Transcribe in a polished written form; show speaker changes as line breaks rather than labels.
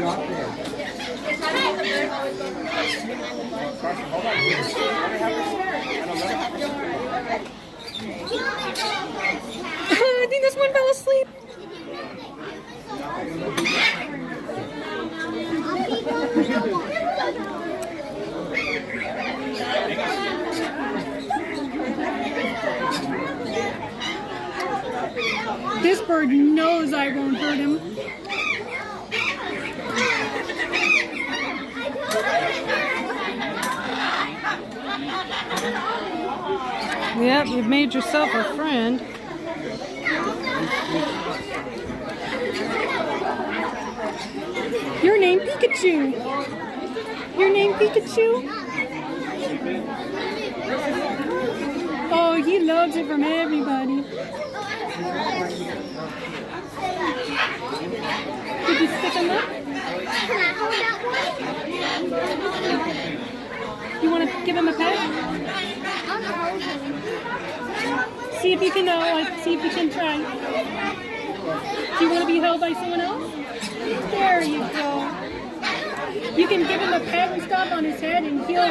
I think this one fell asleep. This bird knows I won't hurt him. Yep, you've made yourself a friend. Your name Pikachu. Your name Pikachu. Oh, he loves it from everybody. Did you stick him up? You want to give him a pet? See if you can see if you can try. Do you want to be held by someone else? There you go. You can give him a pat and stuff on his head and he'll